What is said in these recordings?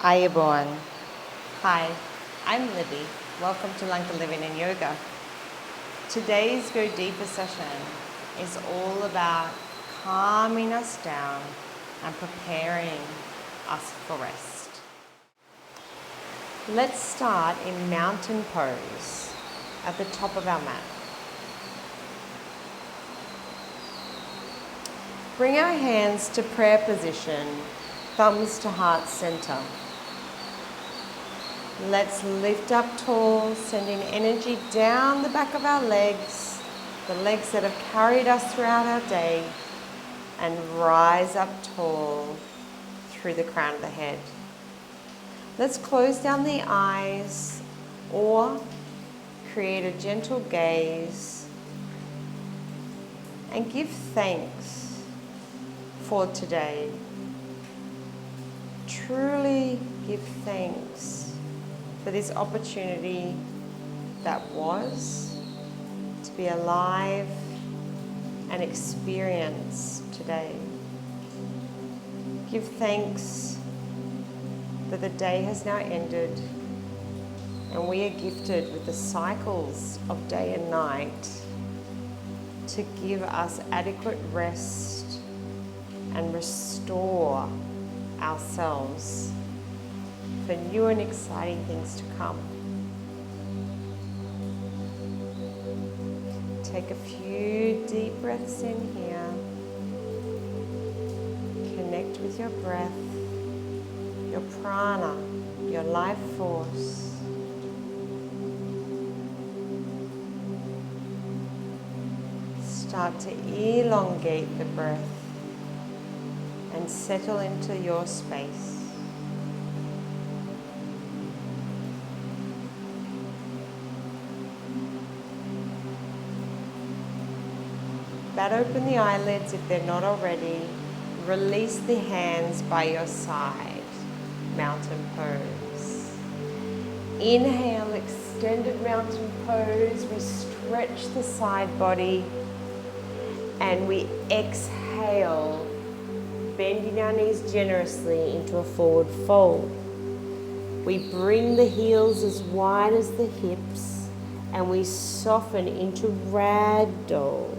Are you born? Hi, I'm Libby. Welcome to Lanka Living and Yoga. Today's Go Deeper session is all about calming us down and preparing us for rest. Let's start in mountain pose at the top of our mat. Bring our hands to prayer position, thumbs to heart center. Let's lift up tall, sending energy down the back of our legs, the legs that have carried us throughout our day, and rise up tall through the crown of the head. Let's close down the eyes or create a gentle gaze and give thanks for today. Truly give thanks for this opportunity that was to be alive and experience today. Give thanks that the day has now ended and we are gifted with the cycles of day and night to give us adequate rest and restore ourselves for new and exciting things to come. Take a few deep breaths in here. Connect with your breath, your prana, your life force. Start to elongate the breath and settle into your space. Bat open the eyelids if they're not already. Release the hands by your side. Mountain pose. Inhale, extended mountain pose. We stretch the side body. And we exhale, bending our knees generously into a forward fold. We bring the heels as wide as the hips and we soften into ragdoll.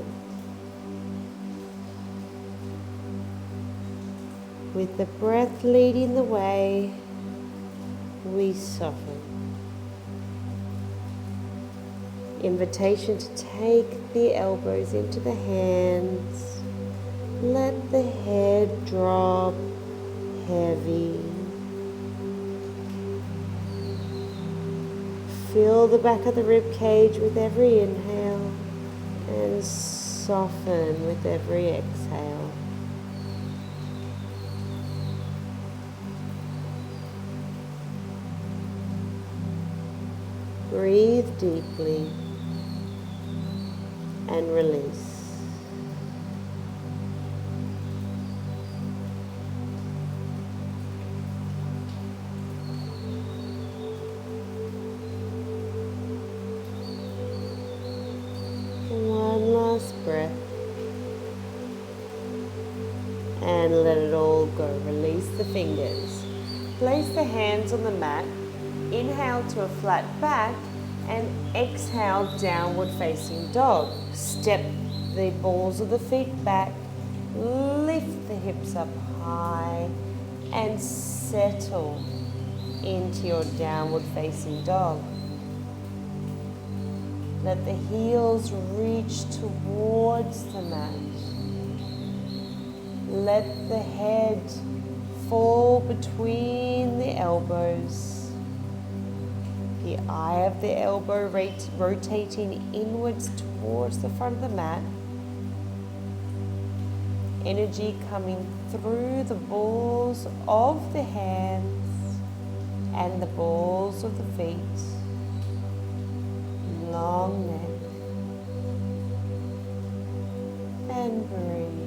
With the breath leading the way, we soften. Invitation to take the elbows into the hands. Let the head drop heavy. Fill the back of the rib cage with every inhale and soften with every exhale. Breathe deeply and release. One last breath and let it all go. Release the fingers. Place the hands on the mat. Inhale to a flat back and exhale, downward facing dog. Step the balls of the feet back, lift the hips up high and settle into your downward facing dog. Let the heels reach towards the mat. Let the head fall between the elbows. The eye of the elbow rotating inwards towards the front of the mat. Energy coming through the balls of the hands and the balls of the feet. Long neck. And breathe.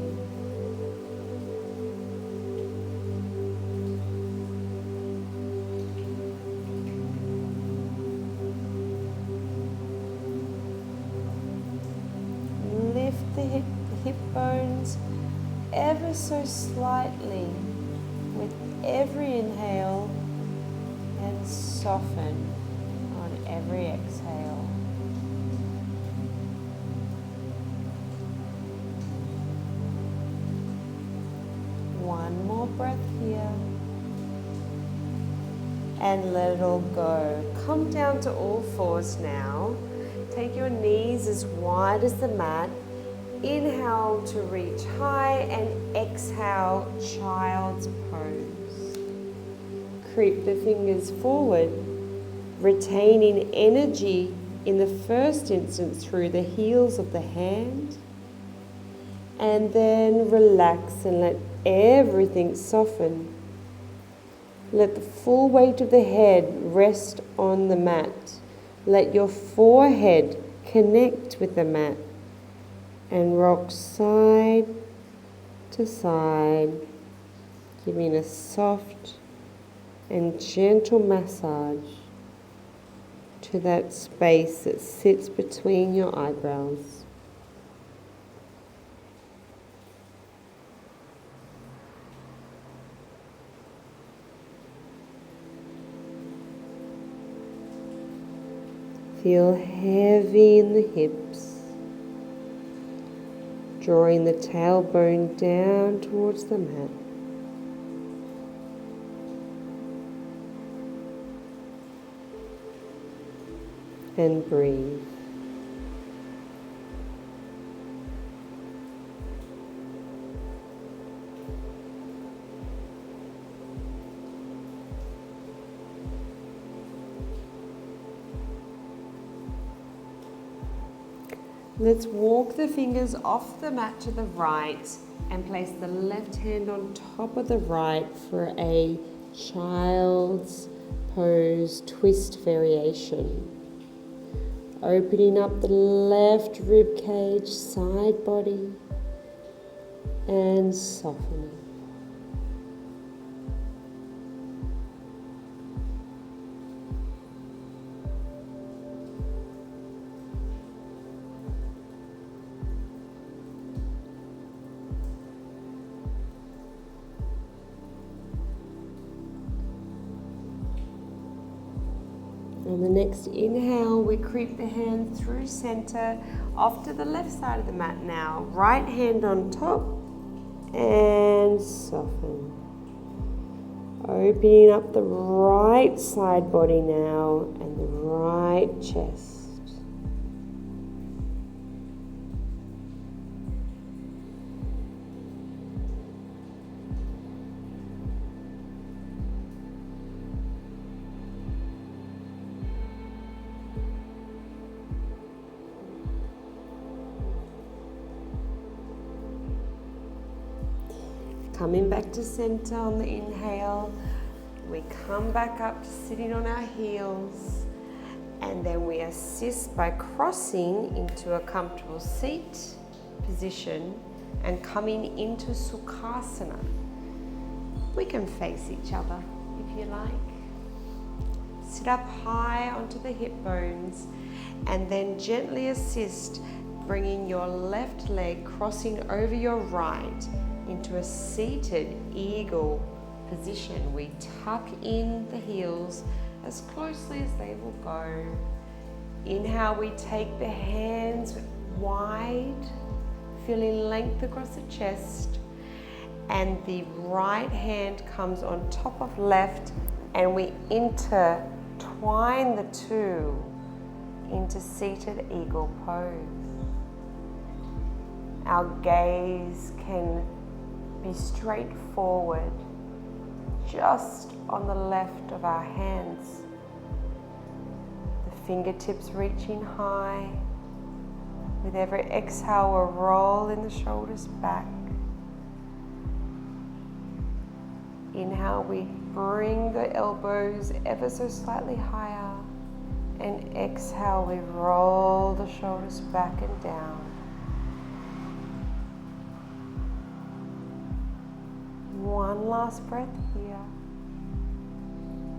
The hip bones ever so slightly with every inhale and soften on every exhale. One more breath here. And let it all go. Come down to all fours now. Take your knees as wide as the mat. Inhale to reach high and exhale, child's pose. Creep the fingers forward, retaining energy in the first instance through the heels of the hand. And then relax and let everything soften. Let the full weight of the head rest on the mat. Let your forehead connect with the mat and rock side to side, giving a soft and gentle massage to that space that sits between your eyebrows. Feel heavy in the hips, drawing the tailbone down towards the mat. And breathe. Let's walk the fingers off the mat to the right and place the left hand on top of the right for a child's pose twist variation. Opening up the left rib cage, side body, and softening. On the next inhale, we creep the hand through center, off to the left side of the mat now. Right hand on top and soften. Opening up the right side body now and the right chest. Coming back to center on the inhale, we come back up to sitting on our heels, and then we assist by crossing into a comfortable seat position and coming into Sukhasana. We can face each other if you like. Sit up high onto the hip bones and then gently assist bringing your left leg crossing over your right into a seated eagle position. We tuck in the heels as closely as they will go. Inhale, we take the hands wide, feeling length across the chest, and the right hand comes on top of left, and we intertwine the two into seated eagle pose. Our gaze can be straight forward, just on the left of our hands. The fingertips reaching high. With every exhale, we're rolling the shoulders back. Inhale, we bring the elbows ever so slightly higher. And exhale, we roll the shoulders back and down. One last breath here.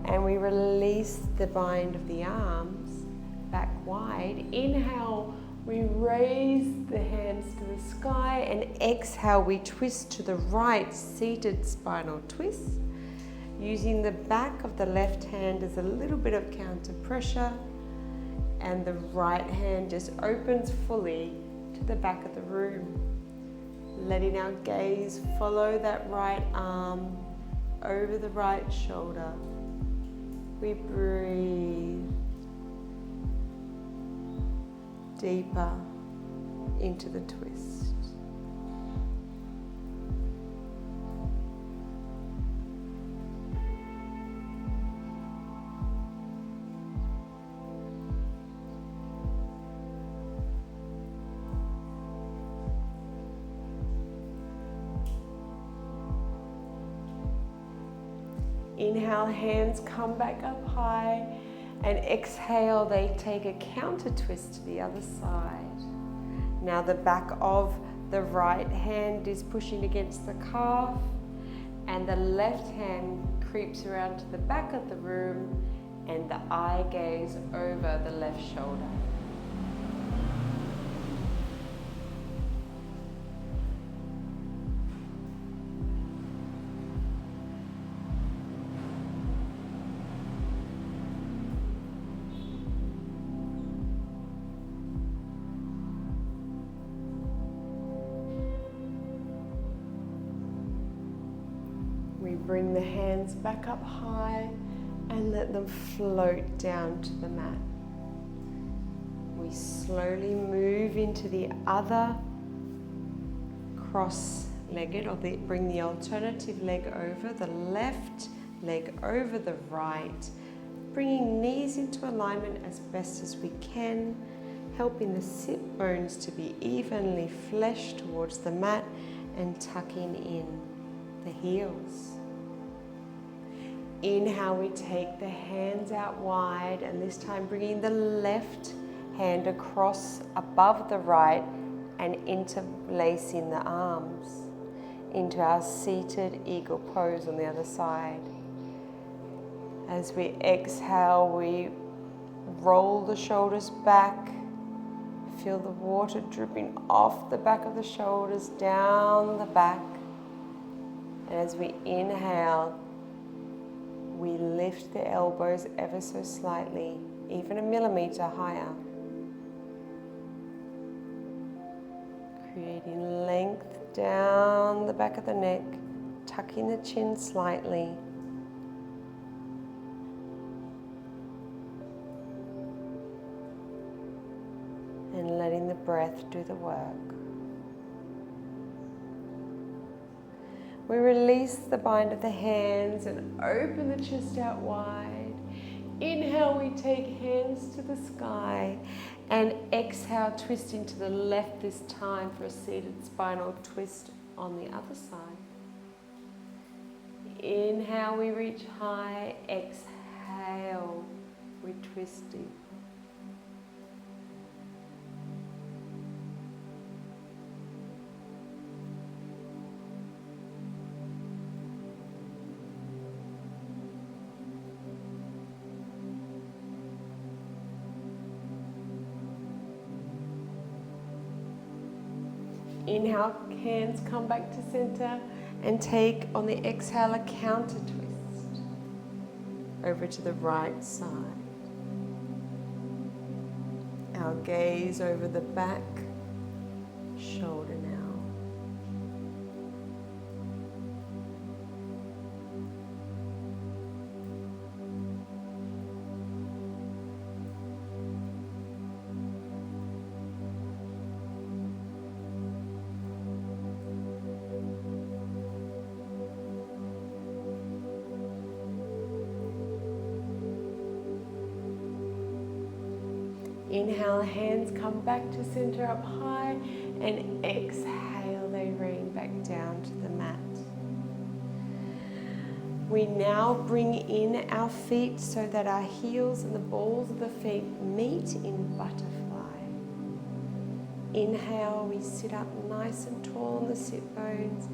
And we release the bind of the arms back wide. Inhale, we raise the hands to the sky, and exhale, we twist to the right, seated spinal twist. using the back of the left hand as a little bit of counter pressure, and the right hand just opens fully to the back of the room. Letting our gaze follow that right arm over the right shoulder. We breathe deeper into the twist. Inhale, hands come back up high, and exhale, they take a counter twist to the other side. Now the back of the right hand is pushing against the calf, and the left hand creeps around to the back of the room, and the eye gaze over the left shoulder. We bring the hands back up high and let them float down to the mat. We slowly move into the other cross-legged, or bring the alternative leg over, the left leg over the right, bringing knees into alignment as best as we can, helping the sit bones to be evenly fleshed towards the mat and tucking in the heels. Inhale, we take the hands out wide, and this time bringing the left hand across above the right and interlacing the arms into our seated eagle pose on the other side. As we exhale, we roll the shoulders back. Feel the water dripping off the back of the shoulders, down the back. And as we inhale, we lift the elbows ever so slightly, even a millimeter higher. Creating length down the back of the neck, tucking the chin slightly. And letting the breath do the work. We release the bind of the hands and open the chest out wide. Inhale, we take hands to the sky, and exhale, twisting to the left this time for a seated spinal twist on the other side. Inhale, we reach high. Exhale, we twist deep. Inhale, hands come back to center, and take on the exhale a counter twist over to the right side. Our gaze over the back, shoulder now. Inhale, hands come back to center up high, and exhale, they rain back down to the mat. We now bring in our feet so that our heels and the balls of the feet meet in butterfly. Inhale, we sit up nice and tall on the sit bones.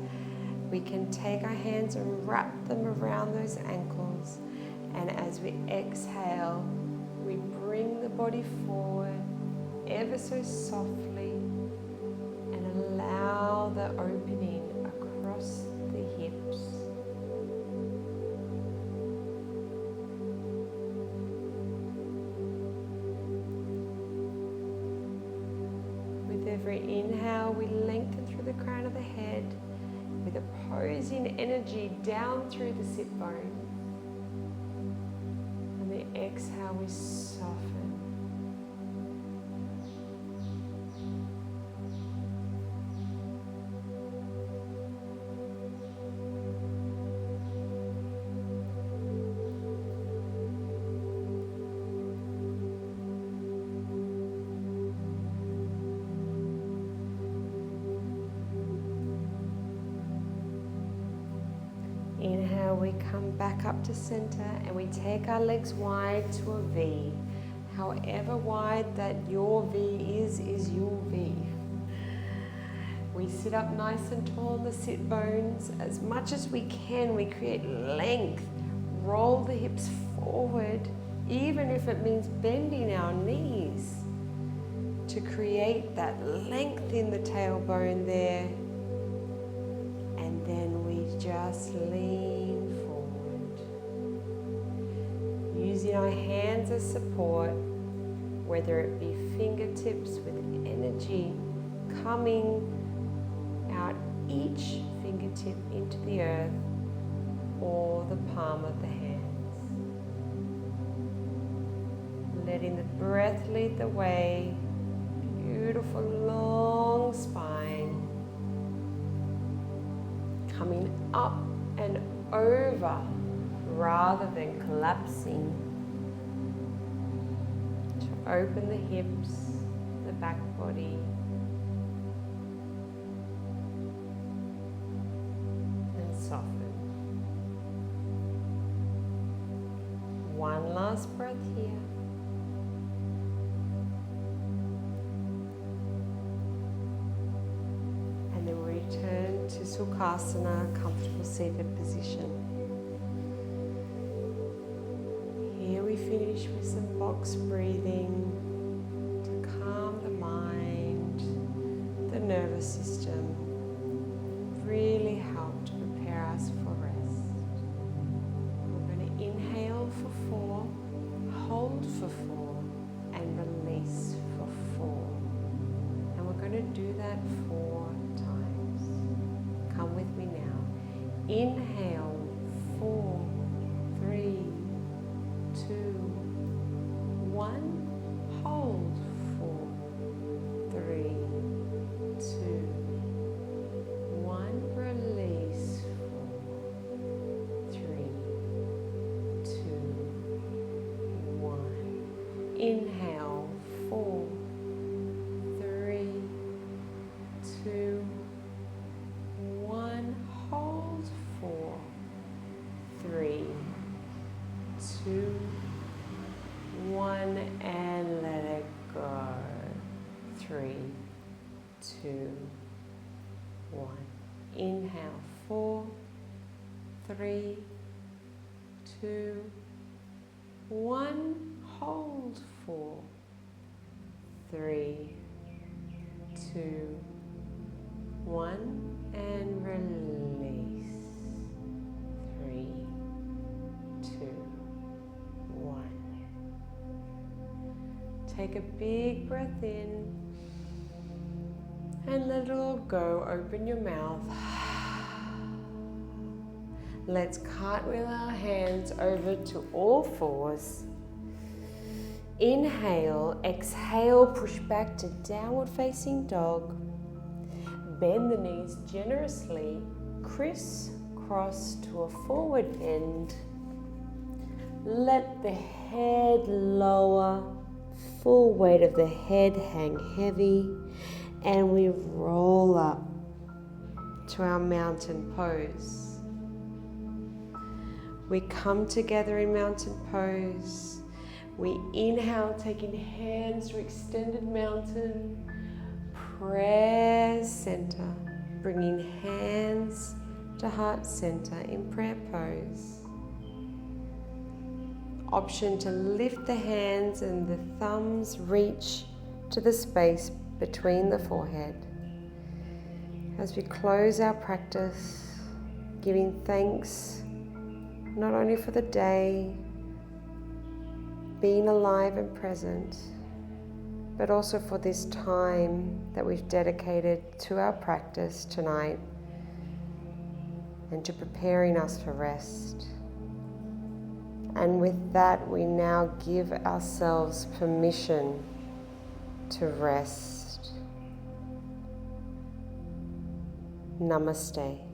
We can take our hands and wrap them around those ankles, and as we exhale, we bring the body forward ever so softly and allow the opening across the hips. every inhale, we lengthen through the crown of the head with opposing energy down through the sit bone. And the exhale, we soften. Inhale, we come back up to center and we take our legs wide to a V. However wide that your V is your V. We sit up nice and tall in the sit bones. As much as we can, we create length. Roll the hips forward, even if it means bending our knees, to create that length in the tailbone there. And then we just lean forward, using our hands as support, whether it be fingertips with energy coming out each fingertip into the earth, or the palm of the hands. Letting the breath lead the way, beautiful long spine. Coming up and over rather than collapsing. To open the hips, the back body. And soften. One last breath here. And then we return to Sukhasana, comfortable seated position. Here we finish with some box breathing to calm the mind, the nervous system, really help to prepare us for rest. We're going to inhale for 4, hold for 4, and release for 4. And we're going to do that 4 times. Come with me now. Inhale, 4, 3, 2, 1. Hold, 4, 3, 2, 1. Release, 4, 3, 2, 1. Inhale, 4, 3, 2, 1. Hold, 4, 3, 2, 1, and let it go. 3, 2, 1. Inhale, 4, 3, 2, 1. Hold, 4, 3, 2, 1, and release. 3, 2, 1. Take a big breath in and let it all go. Open your mouth. Let's cartwheel our hands over to all fours. Inhale, exhale, push back to downward facing dog. Bend the knees generously, crisscross to a forward bend. Let the head lower, full weight of the head hang heavy, and we roll up to our mountain pose. We come together in mountain pose. We inhale, taking hands to extended mountain. Prayer center, bringing hands to heart center in prayer pose. Option to lift the hands and the thumbs reach to the space between the forehead. As we close our practice, giving thanks not only for the day, being alive and present, but also for this time that we've dedicated to our practice tonight and to preparing us for rest. And with that, we now give ourselves permission to rest. Namaste.